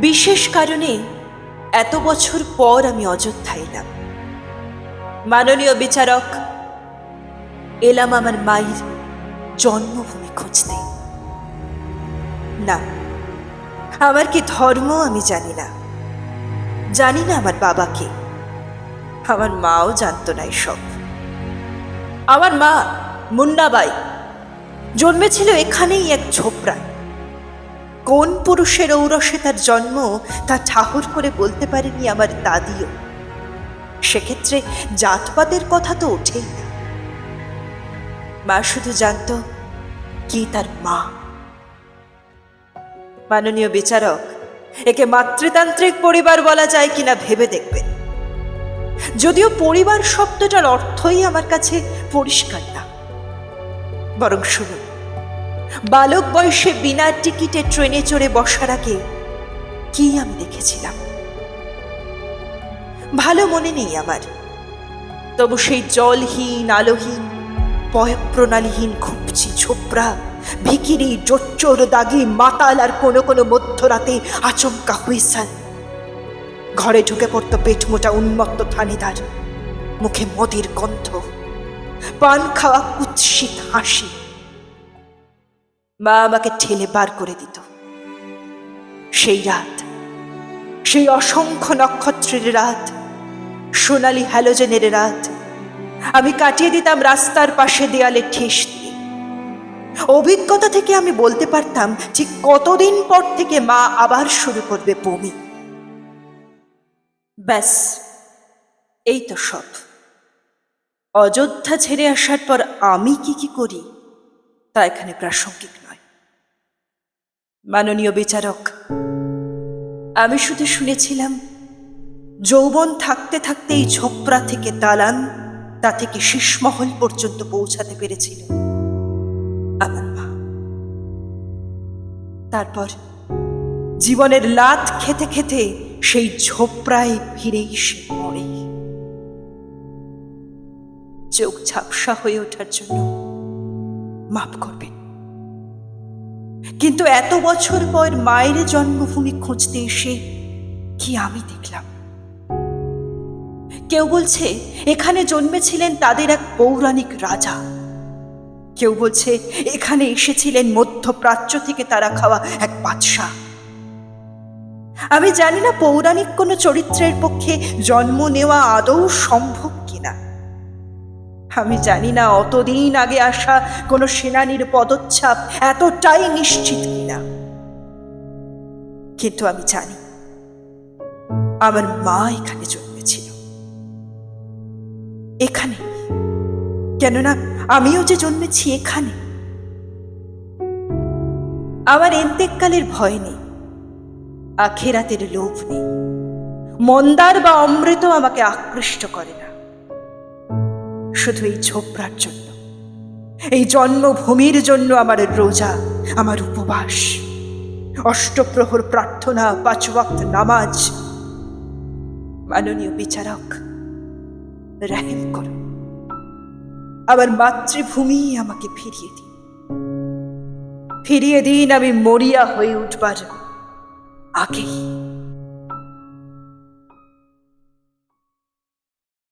বিশেষ কারণে এত বছর পর আমি অযোধ্যা এলাম। মাননীয় বিচারক, এলাম আমার মায়ের জন্মভূমি খুঁজতে। না, আমার কি ধর্ম আমি জানি না, জানি না আমার বাবাকে, আমার মাও জানতো না এসব। আমার মা মুন্নাবাই জন্মেছিল এখানেই এক ঝোপড়ায়। কোন পুরুষের ঔরসে তার জন্ম তা ঠাহর করে বলতে পারেনি আমার দাদিও। সেক্ষেত্রে জাতপাতের কথা তো ওঠেই না। মা শুধু জানতো কি তার মা। মাননীয় বিচারক, একে মাতৃতান্ত্রিক পরিবার বলা যায় কিনা ভেবে দেখবেন। যদিও পরিবার শব্দটার অর্থই আমার কাছে পরিষ্কার না। বরং শুনুন, বালক বয়সে বিনা টিকিটে ট্রেনে চড়ে বসার আগে কি আমি দেখেছিলাম ভালো মনে নেই আমার। তবু সেই জলহীন, আলোহীন, পয়ঃপ্রণালীহীন খুপচি ঝোপড়া, ভিখিরি, জোচ্চোর, দাগি, মাতাল আর কোনো কোনো মধ্যরাতে আচমকা হুইসাল। ঘরে ঢুকে পড়তো পেট মোটা উন্মত্ত থানেদার, মুখে মদের গন্ধ, পান খাওয়া কুৎসিত হাসি। মা আমাকে ঠেলে বার করে দিত। সেই রাত, সেই অসংখ্য নক্ষত্রের রাত, সোনালি হ্যালোজেনের রাত আমি কাটিয়ে দিতাম রাস্তার পাশে দেয়ালে ঠেস দিয়ে। অভিজ্ঞতা থেকে আমি বলতে পারতাম যে কতদিন পর থেকে মা আবার শুরু করবে বমি। ব্যাস, এই তো সব। অযোধ্যা ছেড়ে আসার পর আমি কি করি তা এখানে প্রাসঙ্গিক নয়। মাননীয় বিচারক, আমি শুধু শুনেছিলাম যৌবন থাকতে থাকতে এই ঝোপড়া থেকে দালান, তা থেকে শীষমহল পর্যন্ত পৌঁছাতে পেরেছিল আমার মা। তারপর জীবনের লাত খেতে খেতে সেই ঝোপড়ায় ফিরেই সে মরে। চোখ ঝাপসা হয়ে ওঠার জন্য মাফ করবেন, কিন্তু এত বছর পর মায়ের জন্মভূমি খুঁজতে এসে কি আমি দেখলাম। কেউ বলছে এখানে জন্মেছিলেন তাদের এক পৌরাণিক রাজা, কেউ বলছে এখানে এসেছিলেন মধ্যপ্রাচ্য থেকে তারা খাওয়া এক বাদশাহ। আমি জানি না পৌরাণিক কোনো চরিত্রের পক্ষে জন্ম নেওয়া আদৌ সম্ভব কিনা। আমি জানি না অতদিন আগে আসা কোনো সেনানীর পদচ্ছাপ এতটাই নিশ্চিত কিনা। কিন্তু আমি জানি আমার মা এখানে জন্মেছিল, এখানে। কেননা আমিও যে জন্মেছি এখানে। আমার এন্তেকালের ভয় নেই, আখেরাতের লোভ নেই, মন্দার বা অমৃত আমাকে আকৃষ্ট করে না। শুধু এই ঝোপড়ার জন্য, এই জন্মভূমির জন্য আমার রোজা, আমার উপবাস, অষ্টপ্রহর প্রার্থনা, 5 ওয়াক্ত নামাজ। মাননীয় বিচারক, রহিম করুন, আমার মাতৃভূমি আমাকে ফিরিয়ে দিন। ফিরিয়ে দিন আমি মরিয়া হয়ে উঠবার আগেই।